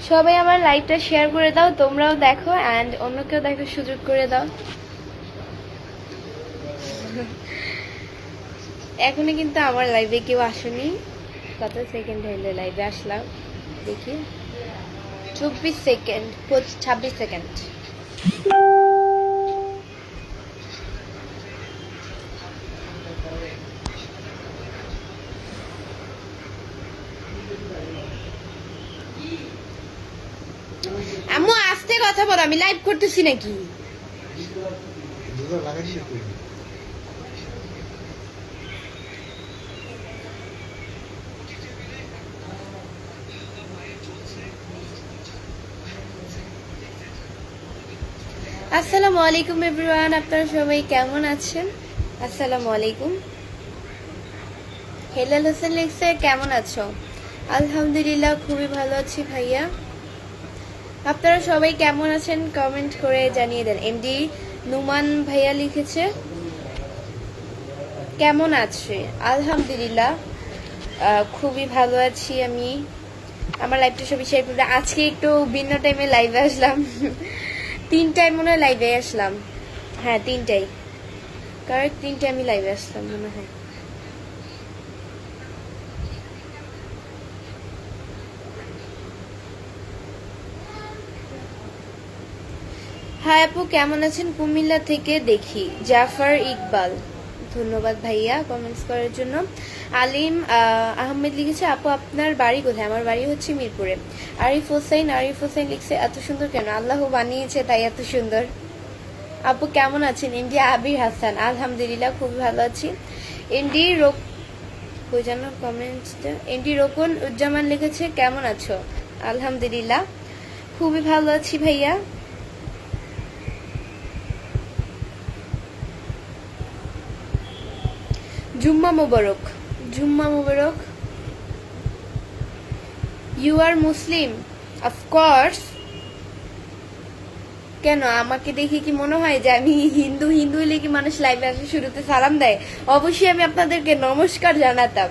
সবাই আমার লাইভটা শেয়ার করে দাও, তোমরাও দেখো অ্যান্ড অন্যকেও দেখার সুযোগ করে দাও। এখনো কিন্তু আমার লাইভে কেউ আসেনি। কত সেকেন্ড হইলে লাইভে আসলাম দেখি? 24 সেকেন্ড, 26 সেকেন্ড। আম্মু আস্তে কথা বলো, আমি লাইভ করতেছি নাকি? আসসালামু আলাইকুম এভরিওয়ান, আপনারা সবাই কেমন আছেন? আসসালামু আলাইকুম। হেলাল হোসেন লিখছে কেমন আছো? আলহামদুলিল্লাহ খুবই ভালো আছি ভাইয়া। আপনারা সবাই কেমন আছেন কমেন্ট করে জানিয়ে দেন। এমডি নুমান ভাইয়া লিখেছে কেমন আছে? আলহামদুলিল্লাহ খুবই ভালো আছি আমি। আমার লাইভটা সবই শেয়ার করতে। আজকে একটু ভিন্ন টাইমে লাইভে আসলাম। 3টায় মনে হয় লাইভে আসলাম। হ্যাঁ 3টায়, কারেক্ট 3টায় আমি লাইভে আসলাম মনে হয়। হাই আপু কেমন আছেন? কুমিল্লা থেকে দেখি। জাফর ইকবাল, ধন্যবাদ ভাইয়া কমেন্টস করার জন্য। আলিম আহমেদ লিখেছে আপু আপনার বাড়ি কোথায়? আমার বাড়ি হচ্ছে মিরপুরে। আরিফ হোসেন লিখছে এত সুন্দর কেন? আল্লাহ বানিয়েছে তাই এত সুন্দর। আপু কেমন আছেন? ইন্ডিয়া আবির হাসান, আলহামদুলিল্লাহ খুবই ভালো আছি। এনডি রোকন উজ্জামান লিখেছে কেমন আছো? আলহামদুলিল্লাহ খুবই ভালো আছি ভাইয়া। জুম্মা মোবারক। You are Muslim? অফকোর্স। কেন আমাকে দেখে কি মনে হয় যে আমি হিন্দু হলে কি মানুষ লাইভে আসে শুরুতে সালাম দেয়? অবশ্যই আমি আপনাদেরকে নমস্কার জানাতাম।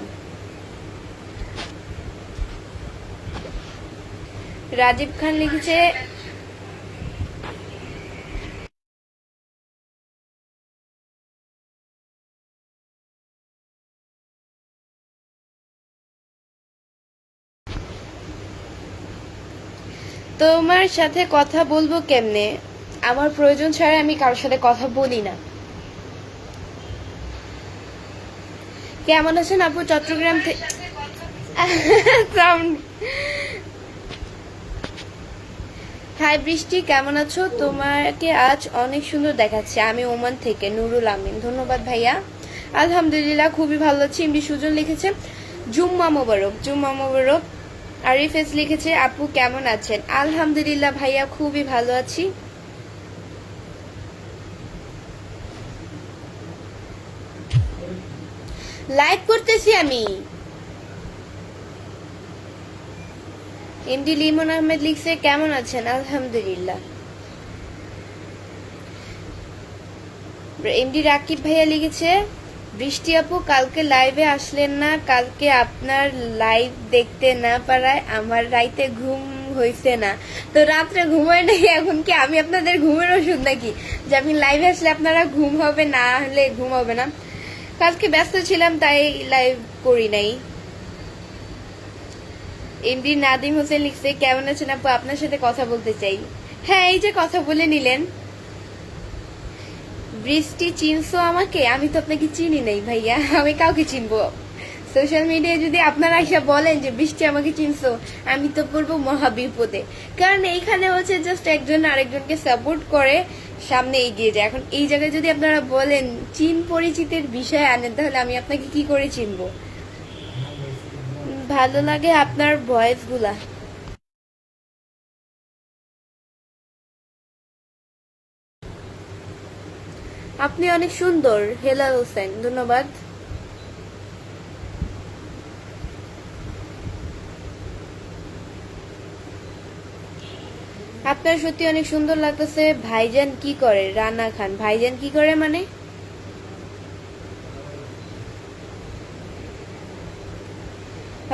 রাজীব খান লিখেছে তোমার সাথে কথা বলবো কেমনে? আমার প্রয়োজন ছাড়া আমি কারোর সাথে কথা বলি না। কেমন আছেন আপু? চট্টগ্রাম থেকে। হাই বৃষ্টি, কেমন আছো? তোমাকে আজ অনেক সুন্দর দেখাচ্ছে। আমি ওমান থেকে নুরুল আমিন, ধন্যবাদ ভাইয়া। আলহামদুলিল্লাহ খুবই ভালো আছি। এমডি সুজন লিখেছে জুম্মা মোবারক। আরিফেস লিখেছে আপু কেমন আছেন? আলহামদুলিল্লাহ ভাইয়া খুবই ভালো আছি। লাইভ করতেছি আমি। এমডি লিমন আহমেদ লিখছে কেমন আছেন? আলহামদুলিল্লাহ। এমডি রাকিব ভাইয়া লিখেছে বৃষ্টি আপু কালকে লাইভে আসলেন না, কালকে আপনার লাইভ দেখতে না পারায় আমার রাইতে ঘুম হইছে না। তো রাত্রে ঘুমায় নাই, এখন কি আমি আপনাদের ঘুমের ওষুধ নাকি যে আমি লাইভে আসলে আপনারা ঘুম হবে, না হলে ঘুম হবে না? কালকে ব্যস্ত ছিলাম তাই লাইভ করি নাই। এমডি নাদিম হোসেন লিখছে কেমন আছেন আপু, আপনার সাথে কথা বলতে চাই। হ্যাঁ এই যে কথা বলে নিলেন। বৃষ্টি চিনছো আমাকে? আমি তো আপনাকে চিনি নাই ভাইয়া, আমি কাউকে চিনবো? সোশ্যাল মিডিয়ায় যদি আপনারা এসে বলেন যে বৃষ্টি আমাকে চিনছো, আমি তো পড়বো মহাবিপদে। কারণ এইখানে হচ্ছে জাস্ট একজন আরেকজনকে সাপোর্ট করে সামনে এগিয়ে যায়। এখন এই জায়গায় যদি আপনারা বলেন চিন পরিচিতের বিষয় আনেন, তাহলে আমি আপনাকে কি করে চিনবো? ভালো লাগে আপনার ভয়েস গুলা। আপনি অনেক সুন্দর। হেলাল হোসেন, ধন্যবাদ। আপনার সত্যি অনেক সুন্দর লাগতেছে। ভাইজান কি করে? রানা খান, ভাইজান কি করে মানে?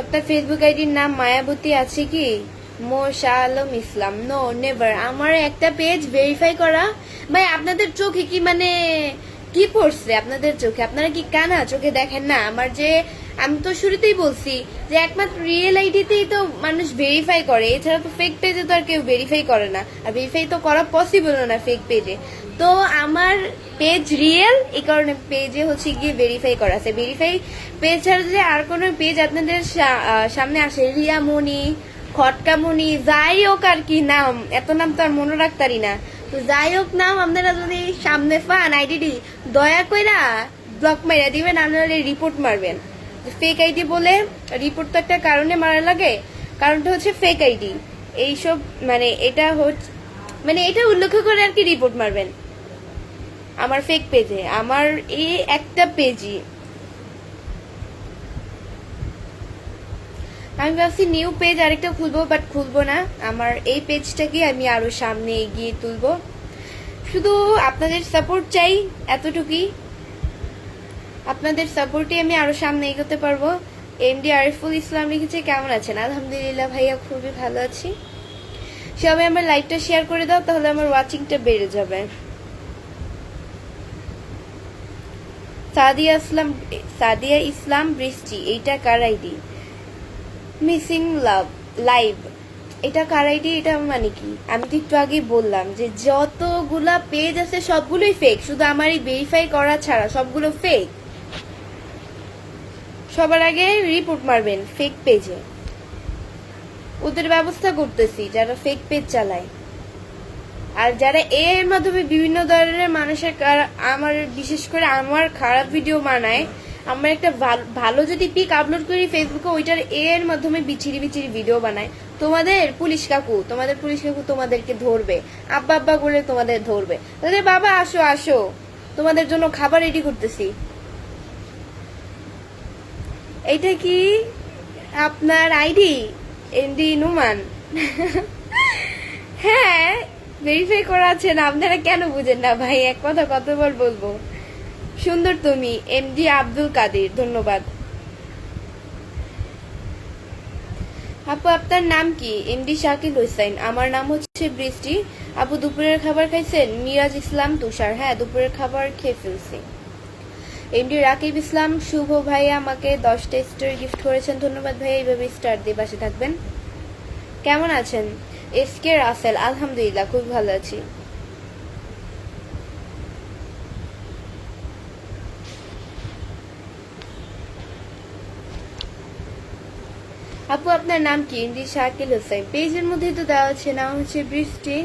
আপনার ফেসবুক আইডির নাম মায়াবতী আছে কি? মোশা আলম ইসলাম, নো নেভার। আমার একটা পেজ ভেরিফাই করা। ভাই আপনাদের চোখে কি মানে কি পড়ছে? আপনাদের চোখে, আপনারা কি কানা চোখে দেখেন না? আমার যে আমি তো শুরুতেই বলছি যে একমাত্র রিয়েল আইডিতেই তো মানুষ ভেরিফাই করে, এছাড়া তো ফেক পেজে তো আর কেউ ভেরিফাই করে না, আর ভেরিফাই তো করা পসিবল না ফেক পেজে। তো আমার পেজ রিয়েল, এই কারণে পেজে হচ্ছে গিয়ে ভেরিফাই করা আছে। ভেরিফাই পেজ ছাড়া যদি আর কোনো পেজ আপনাদের সামনে আসে, রিয়ামণি, খটকামণি, যাই হোক আর কি নাম, এত নাম তো আর মনে রাখতারি না, তো যাই হোক নাম আপনারা যদি সামনে পান আইডি, দয়া কইরা ব্লক মাইরা দিবেন, আপনারা রিপোর্ট মারবেন। ফেক আইডি বলে রিপোর্ট তো একটা কারণে মারা লাগে, কারণটা হচ্ছে ফেক আইডি। এইসব মানে এটা হচ্ছে মানে এটা উল্লেখ করে আর কি রিপোর্ট মারবেন আমার ফেক পেজে, আমার এই একটা পেজই। আমি ভাবছি নিউ পেজ আরেকটা খুলবো, বাট খুলবো না, আমার এই পেজটাকে আমি আরো সামনে এগিয়ে তুলবো। শুধু আপনাদের সাপোর্ট চাই, এতটুকুই। আপনাদের সাপোর্টে আমি আরো সামনে এগোতে পারবো। এমডি আরিফুল ইসলাম লিখেছে, কেমন আছেন? আলহামদুলিল্লাহ ভাইয়া, খুবই ভালো আছি। সবাই আমার লাইভটা শেয়ার করে দাও, তাহলে আমার ওয়াচিংটা বেড়ে যাবে। সাদিয়া ইসলাম বৃষ্টি, এইটা কার আইডি? মিসিং লাভ লাইভ, এটা কার আইডি? এটা মানে কি? আমি তো একটু আগেই বললাম যে যতগুলা পেজ আছে সবগুলোই ফেক, শুধু আমারই ভেরিফাই করা ছাড়া সবগুলো ফেক। সবার আগে রিপোর্ট মারবেন ফেক পেজে, ওদের ব্যবস্থা করতেছি যারা ফেক পেজ চালায়। আর যারা এর মাধ্যমে বিভিন্ন ধরনের মানুষের আমার বিশেষ করে আমার খারাপ ভিডিও বানায়, আমরা একটা ভালো যদি পিক আপলোড করি ফেসবুকে, ওইটার এর মাধ্যমে বিচিরি বিচিরি ভিডিও বানায়, তোমাদের পুলিশ কাকু তোমাদেরকে ধরবে, আব্বা আব্বা করে তোমাদের ধরবে, তাদের বাবা আসো আসো, তোমাদের জন্য খাবার রেডি করতেছি। এইটা কি আপনার আইডি এমডি নুমান? হ্যাঁ, ভেরিফাই করা আছে না, আপনারা কেন বুঝেন না ভাই? এক কথা কতবার বলবো? সুন্দর তুমি, এমডি আব্দুল কাদের, ধন্যবাদ। আপু আপনার নাম কি? এমডি শাকিল হোসেন, আমার নাম হচ্ছে বৃষ্টি। আপু দুপুরের খাবার খাইছেন? মিরাজ ইসলাম তুষার, হ্যাঁ দুপুরের খাবার খেয়ে ফেলছি। এমডি রাকিব ইসলাম শুভ ভাইয়া আমাকে 10টা স্টার গিফট করেছেন, ধন্যবাদ ভাইয়া, এইভাবে স্টার দিয়ে পাশে থাকবেন। কেমন আছেন? এসকে রাসেল, আলহামদুলিল্লাহ খুব ভালো আছি। আপু আপনার নাম কি? এমডি শাকিল হোসেন, পেজের মধ্যে তো দেওয়া আছে, নাম হচ্ছে বৃষ্টি,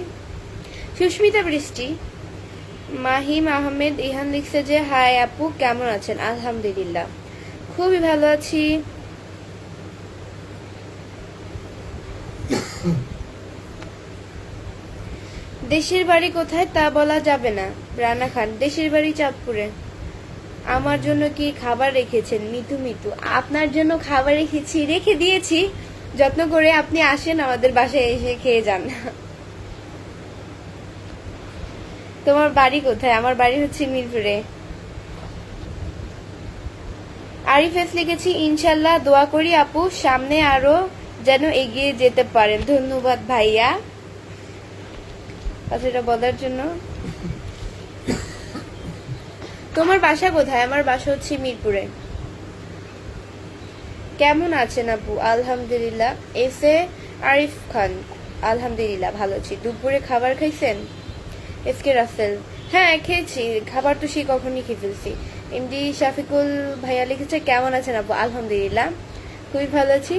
সুস্মিতা বৃষ্টি। মাহিম আহমেদ ইহান লিখছে যে হাই আপু কেমন আছেন? আলহামদুলিল্লাহ খুবই ভালো আছি। দেশের বাড়ি কোথায় তা বলা যাবে না। রানা খান, দেশের বাড়ি চাঁদপুরে। আমার জন্য কি খাবার রেখেছেন? মিতু মিতু, আপনার জন্য খাবার রেখে দিয়েছি, যত্ন করে আপনি আসেন আমাদের বাসায় এসে খেয়ে যান। তোমার বাড়ি কোথায়? আমার বাড়ি হচ্ছে মিরপুরে। আরিফেস লিখেছি, ইনশাল্লাহ দোয়া করি আপু সামনে আরো যেন এগিয়ে যেতে পারেন, ধন্যবাদ ভাইয়া কথাটা বলার জন্য। তোমার বাসা কোথায়? আমার বাসা হচ্ছে মিরপুরে। কেমন আছেন আপু? আলহামদুলিল্লাহ। এস এ আরিফ খান, আলহামদুলিল্লাহ ভালো আছি। দুপুরে খাবার খাইছেন? এস কে রাসেল, হ্যাঁ খেয়েছি, খাবার তো সেই কখনই খেয়ে ফেলছি। এমডি শাফিকুল ভাইয়া লিখেছে, কেমন আছেন আপু? আলহামদুলিল্লাহ খুবই ভালো আছি।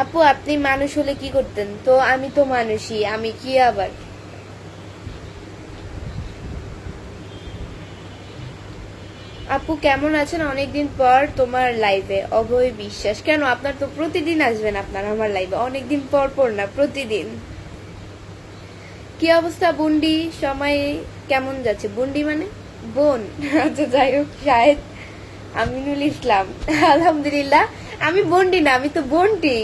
আপু আপনি মানুষ হলে কি করতেন? তো আমি তো মানুষই, আমি কি আবার। আপু কেমন আছেন? অনেকদিন পর তোমার লাইভে। অভয় বিশ্বাস, কেন আপনার তো প্রতিদিন আসবেন আপনার আমার লাইভে, অনেকদিন পর পর না, প্রতিদিন। কি অবস্থা বুন্ডি? সময় কেমন যাচ্ছে? বুন্ডি মানে বোন, আচ্ছা যাই হোক। শাহেদ আমিনুল ইসলাম, আলহামদুলিল্লাহ। আমি বন্ডি না, আমি তো বন্টি।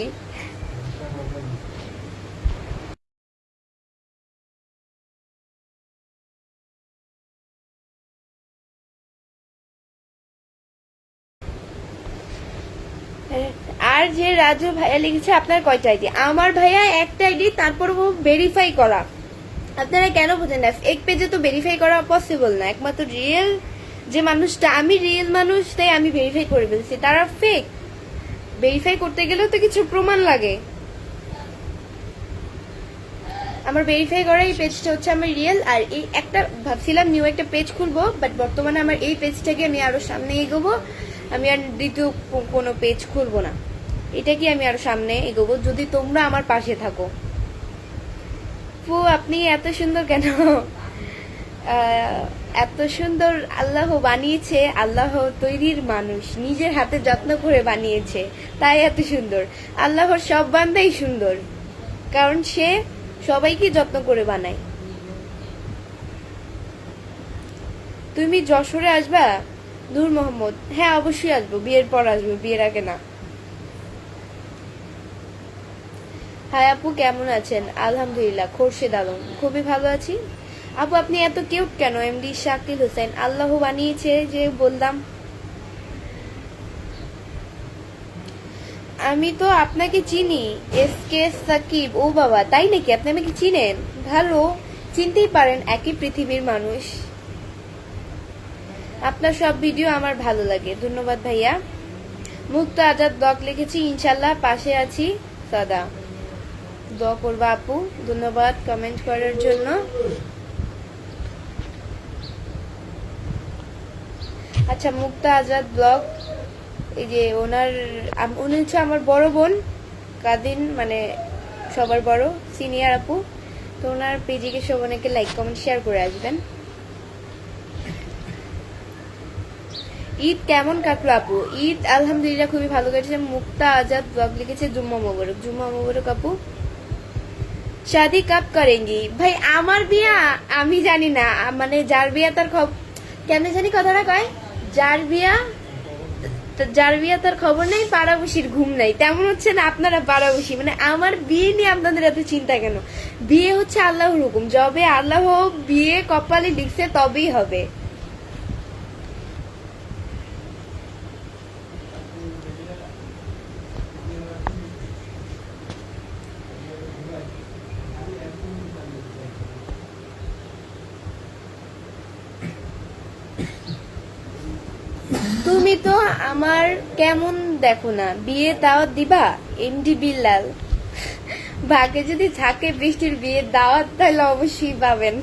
আর যে রাজু ভাইয়া লিখেছে আপনার কয়টা আইডি? আমার ভাইয়া একটা আইডি, তারপর ও ভেরিফাই করা। আপনারা কেন বোঝেন না? এক পেজে তো ভেরিফাই করা পসিবল না, একমাত্র রিয়েল যে মানুষটা, আমি রিয়েল মানুষ তাই আমি ভেরিফাই করে ফেলছি, তারা ফেক। ভেরিফাই করতে গেলেও তো কিছু প্রমাণ লাগে। আমার ভেরিফাই করা এই পেজটা হচ্ছে আমার রিয়েল। আর এই একটা ভাবছিলাম নিউ একটা পেজ খুলবো, বাট বর্তমানে আমার এই পেজটাকে আমি আরো সামনে এগোবো, আমি আর দ্বিতীয় কোনো পেজ খুলবো না, এটাকে আমি আরো সামনে এগোবো যদি তোমরা আমার পাশে থাকো। আপনি এত সুন্দর কেন? এত সুন্দর আল্লাহ বানিয়েছে, আল্লাহ তৈরির মানুষ, নিজের হাতে যত্ন করে বানিয়েছে, তাই এত সুন্দর। আল্লাহর সব বান্দাই সুন্দর, কারণ সে সবাইকে যত্ন করে বানায়। তুমি যশোরে আসবা? নূর মোহাম্মদ, হ্যাঁ অবশ্যই আসবো, বিয়ের পর আসবো, বিয়ের আগে না। হাই আপু, কেমন আছেন? আলহামদুলিল্লাহ, খোরশেদ আলম, খুবই ভালো আছি। আপু আপনি এত কিউট কেন? এমডি শাকিল হোসেন, আল্লাহ বানিয়েছে যে বললাম। আমি তো আপনাকে চিনি, এসকে সাকিব। ও বাবা, তাই নাকি? আপনি আমাকে চিনেন? ভালো, চিনতেই পারেন, একই পৃথিবীর মানুষ। আপনার সব ভিডিও আমার ভালো লাগে, ধন্যবাদ ভাইয়া। মুক্ত আজাদ ব্লগ লিখেছি, ইনশাল্লাহ পাশে আছি সদা, দোয়া করবা আপু। ধন্যবাদ কমেন্ট করার জন্য। আচ্ছা, মুক্তা আজাদ ব্লগ, এই যে উনি হচ্ছে আমার বড় বোন, কাদিন, মানে সবার বড় সিনিয়র আপু। তো ওনার পেজে সব অনেকে লাইক কমেন্ট শেয়ার করে আসবেন। ঈদ কেমন কাটলো আপু? ঈদ আলহামদুলিল্লাহ খুবই ভালো কেটেছে। মুক্তা আজাদ ব্লগ লিখেছে, জুম্মা মোবারক। জুম্মা মোবারক আপু। শাদি কাপ করেঙ্গি? ভাই আমার বিয়া আমি জানি না, মানে যার বিয়া তার কেমনে জানি কথাটা কয়, যার বিয়া তার খবর নেই, পাড়াবসির ঘুম নাই, তেমন হচ্ছে না আপনারা পাড়াবসি। মানে আমার বিয়ে নিয়ে আপনাদের এত চিন্তা কেন? বিয়ে হচ্ছে আল্লাহর হুকুম, যবে আল্লাহ বিয়ে কপালে লিখছে তবেই হবে। তুমি তো আমার কেমন দেখো না, বিয়ে দাওয়াত দিবা? এমডি বিল্লাল, ভাগে যদি থাকে বৃষ্টির বিয়ের দাওয়াত তাহলে অবশ্যই পাবেন।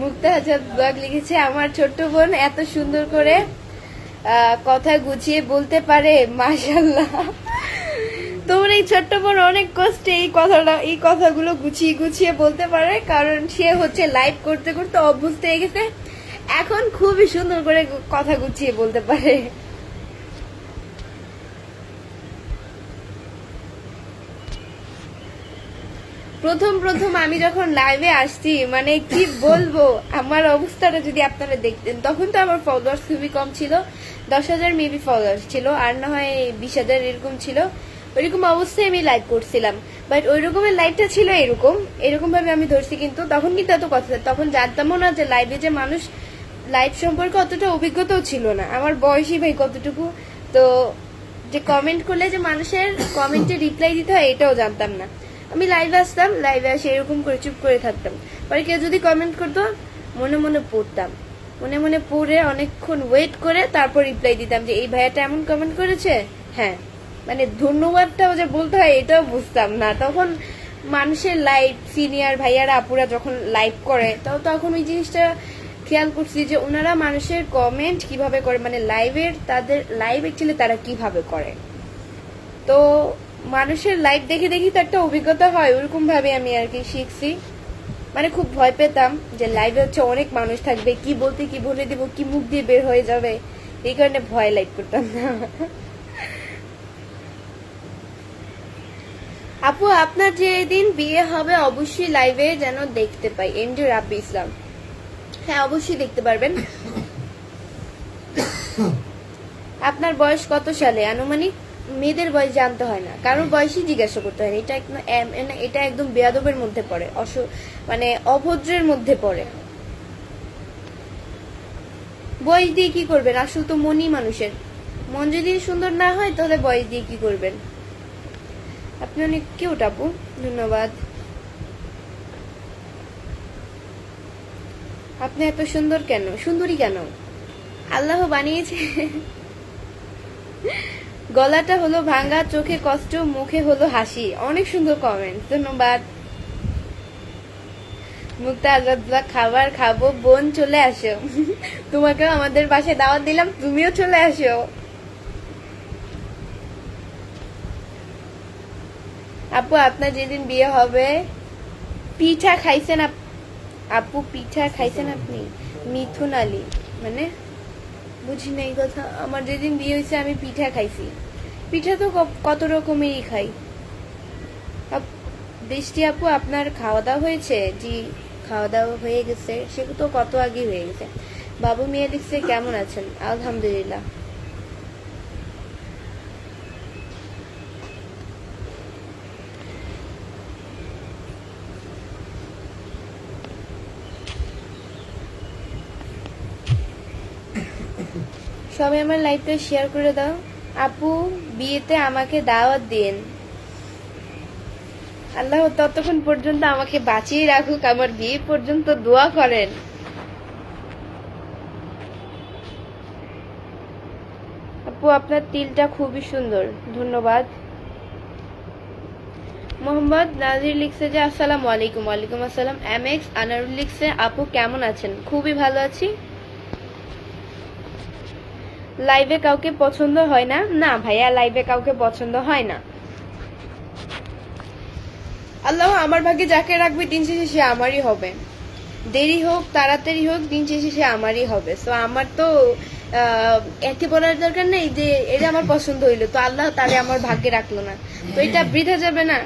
মুক্তা আজাদ ব্লগ লিখেছে, আমার ছোট্ট বোন এত সুন্দর করে কথা গুছিয়ে বলতে পারে, মাশাআল্লাহ। তোমার এই ছোট্ট বোন অনেক কষ্টে এই কথাগুলো গুছিয়ে গুছিয়ে বলতে পারে, কারণ সে হচ্ছে লাইভ করতে করতে অভ্যস্ত হয়ে গেছে, এখন খুবই সুন্দর করে কথা গুছিয়ে বলতে পারে। প্রথম আমি যখন লাইভে আসছি, মানে কি বলবো, আমার অবস্থাটা যদি আপনারা দেখতেন। তখন তো আমার ফলোয়ার্স খুবই কম ছিল, 10,000 মেবি ফলোয়ার্স ছিল, আর না হয় 20,000 এরকম ছিল। ওইরকম অবস্থায় আমি লাইভ করছিলাম, বাট ওই রকমের লাইভটা ছিল এরকম ভাবে আমি ধরছি। কিন্তু তখন কিন্তু এত কথা, তখন জানতামও না যে লাইভে যে মানুষ, লাইভ সম্পর্কে অতটা অভিজ্ঞতাও ছিল না, আমার বয়সই ভাই কতটুকু। তো যে কমেন্ট করলে যে মানুষের কমেন্টে রিপ্লাই দিতে হয় এটাও জানতাম না। আমি লাইভে আসতাম, লাইভে আসে এরকম করে চুপ করে থাকতাম, পরে কেউ যদি কমেন্ট করতো মনে মনে পড়তাম, মনে মনে পড়ে অনেকক্ষণ ওয়েট করে তারপর রিপ্লাই দিতাম যে এই ভাইয়াটা এমন কমেন্ট করেছে, হ্যাঁ, মানে ধন্যবাদটাও যে বলতে হয় এটাও বুঝতাম না তখন। মানুষের লাইভ, সিনিয়র ভাইয়ারা আপুরা যখন লাইভ করে তখন ওই জিনিসটা খেয়াল করছি যে ওনারা মানুষের কমেন্ট কিভাবে করে, মানে তাদের লাইভ অ্যাকচুয়ালি তারা কিভাবে করে। তো মানুষের লাইভ দেখে দেখি তো একটা অভিজ্ঞতা হয়, ওরকম ভাবে আমি আর কি শিখছি। মানে খুব ভয় পেতাম যে লাইভে হচ্ছে অনেক মানুষ থাকবে, কি বলতে কি বলে দিব, কি মুখ দিয়ে বের হয়ে যাবে, এই কারণে ভয় লাইভ করতাম না। আপু আপনার যেদিন বিয়ে হবে অবশ্যই লাইভে যেন দেখতে পাই, এমডি রাব্বি ইসলাম। হ্যাঁ অবশ্যই দেখতে পারবেন। আপনার বয়স কত সালে আনুমানিক? মেয়েদের বয়স জানতে হয় না, কারোর বয়সই জিজ্ঞাসা করতে হয় না। এটা একদম এটা একদম বেয়াদবের মধ্যে পড়ে, মানে অভদ্রের মধ্যে পড়ে। বয়স দিয়ে কি করবেন? আসল তো মনই মানুষের। মন যদি সুন্দর না হয় তাহলে বয়স দিয়ে কি করবেন? আপনি অনেক কিউট আপু, ধন্যবাদ। আপনি এত সুন্দর কেন? সুন্দরী কেন? আল্লাহ বানিয়েছে। গলাটা হলো ভাঙ্গা, চোখে কষ্ট, মুখে হলো হাসি। অনেক সুন্দর কমেন্ট, ধন্যবাদ। মুক্তা আজাদুল্লাহ, খাবার খাবো বোন, চলে আসো। তোমাকেও আমাদের বাসায় দাওয়াত দিলাম, তুমিও চলে আসো। আপু আপনার যেদিন বিয়ে হবে পিঠা খাইছেন? আপু পিঠা খাইছেন আপনি? মিথুন আলী মানে বুঝি নাই কথা। আমার যেদিন বিয়ে হয়েছে আমি পিঠা খাইছি। পিঠা তো কত রকমেরই খাই। বৃষ্টি আপু আপনার খাওয়া দাওয়া হয়েছে? জি খাওয়া দাওয়া হয়ে গেছে, সে তো কত আগে হয়ে গেছে। বাবু মেয়ে লিখছে কেমন আছেন? আলহামদুলিল্লাহ। সবাই আমার লাইভটা শেয়ার করে দাও। আপু বিয়েতে আমাকে দাওয়াত দিন। আল্লাহ ততক্ষণ পর্যন্ত আমাকে বাঁচিয়ে রাখুক, আমার বিয়ে পর্যন্ত দোয়া করেন। আপু আপনার তিলটা খুবই সুন্দর, ধন্যবাদ। মোহাম্মদ নাজির লিখছে যে আসসালামু আলাইকুম। ওয়ালাইকুম আসসালাম। এম এক্স আনারুল লিখছে আপু কেমন আছেন? খুবই ভালো আছি। লাইভে কাউকে পছন্দ হয় না? না ভাইয়া, লাইভে কাউকে পছন্দ হয় না। আল্লাহ আমার ভাগ্যে যাকে রাখবে দিন শেষে সে আমারই হবে। দেরি হোক তাড়াতাড়ি হোক, দিন শেষে সে আমারই হবে। সো আমার তো একে বলার দরকার নেই যে এটা আমার পছন্দ হইলো, তো আল্লাহ তারে আমার ভাগ্যে রাখলো না, তো এটা বৃথা যাবে না।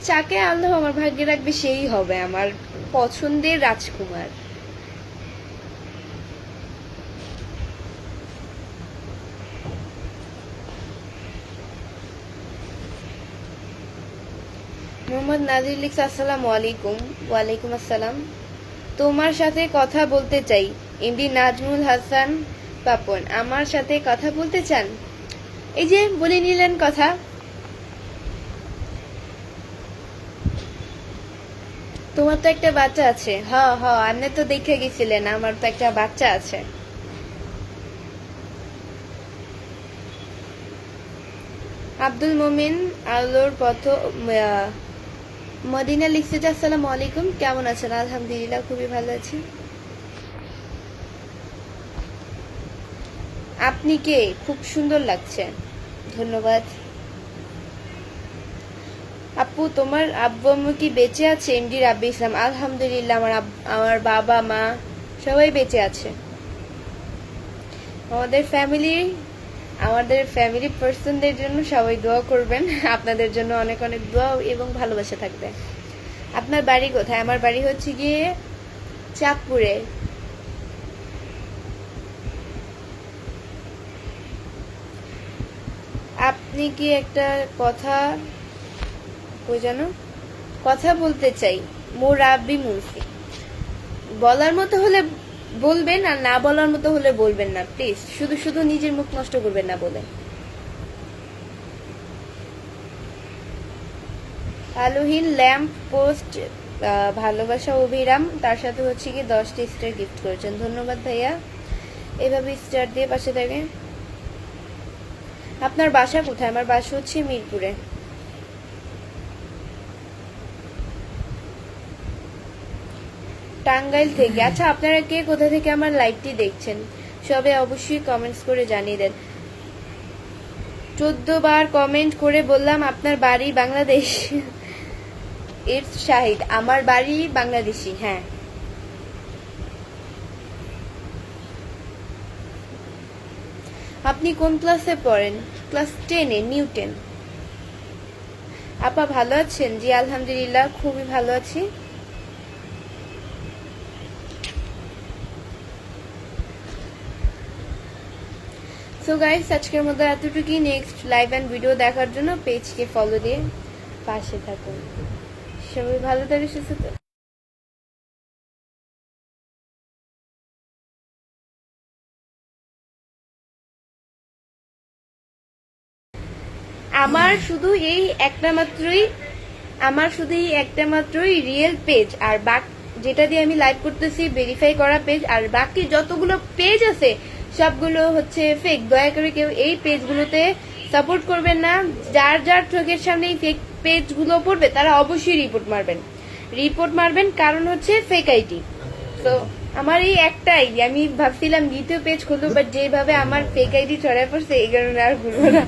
যাকে আল্লাহ আমার ভাগ্যে রাখবে সেই হবে আমার পছন্দের রাজকুমার। মোহাম্মদ নাজির লিখছে আসসালামু আলাইকুম। ওয়ালাইকুম আসসালাম। তোমার সাথে কথা বলতে চাই। এমডি নাজমুল হাসান পাপন আমার সাথে কথা বলতে চান? এই যে বলে নিলেন কথা। তোমার তো একটা বাচ্চা আছে। হ হ, আপনি তো দেখে গেছিলেন আমার তো একটা বাচ্চা আছে। আব্দুল মোমিন আলোর পথ মদিনা লিখছে যে আসসালামু আলাইকুম, কেমন আছেন? আলহামদুলিল্লাহ খুবই ভালো আছি। আপনি কে? খুব সুন্দর লাগছে, ধন্যবাদ। আপু তোমার আব্বু আম্মু কি বেঁচে আছে? এমডি রাব্বি ইসলাম, আলহামদুলিল্লাহ আমার বাবা মা সবাই বেঁচে আছে। আমাদের ফ্যামিলি পার্সনদের জন্য সবাই দোয়া করবেন। আপনাদের জন্য অনেক অনেক দোয়া এবং ভালোবাসা থাকবে। আপনার বাড়ি কোথায়? আমার বাড়ি হচ্ছে গিয়ে চাঁদপুরে। আপনি কি একটা কথা বলতে চাই। মোরাব্বি মুন্সি। বলার মতো হলে বলবেন, আর না বলার মতো হলে বলবেন না প্লিজ। শুধু শুধু নিজের মুখ নষ্ট করবেন না বলে। আলোহীন ল্যাম্প পোস্ট ভালোবাসা অভিরাম, তার সাথে হচ্ছে কি 10টি স্টার গিফট করেছেন, ধন্যবাদ ভাইয়া। এভাবে স্টার দিয়ে পাশে থাকে। আপনার বাসা কোথায়? আমার বাসা হচ্ছে মিরপুরে। টাঙ্গাইল থেকে। আচ্ছা আপনারা কে কোথা থেকে আমার লাইভটি দেখছেন সবে অবশ্যই কমেন্টস করে জানিয়ে দেন। 14 বার কমেন্ট করে বললাম আপনার বাড়ি বাংলাদেশ। ইটস শাহিদ, আমার বাড়ি বাংলাদেশি। হ্যাঁ। আপনি কোন ক্লাসে পড়েন? ক্লাস 10-এ, নিউ 10। আপা ভালো আছেন? জি আলহামদুলিল্লাহ খুবই ভালো আছি। সো গাইস আজকের মতো এতটুকুই। নেক্সট লাইভ অ্যান্ড ভিডিও দেখার জন্য পেজকে ফলো দিয়ে পাশে থাকুন। সবাই ভালো থাকবে, সুস্থ থাকবে। আমার শুধু এই একটা মাত্রই রিয়েল পেজ, আর যেটা দিয়ে আমি লাইভ করতেছি ভেরিফাই করা পেজ, আর বাকি যতগুলো পেজ আছে সবগুলো হচ্ছে ফেক। দয়া করে কেউ এই পেজগুলোতে সাপোর্ট করবেন না। যার যার চোখের সামনে এই ফেক পেজগুলো পড়বে তারা অবশ্যই রিপোর্ট মারবেন, কারণ হচ্ছে ফেক আইডি। তো আমার এই একটা আইডি, আমি ভাবছিলাম দ্বিতীয় পেজ খুলবো, বাট যেভাবে আমার ফেক আইডি ছড়ায় পড়ছে এই কারণে আর খুলবো না।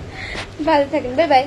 ভালো থাকেন, বাই বাই।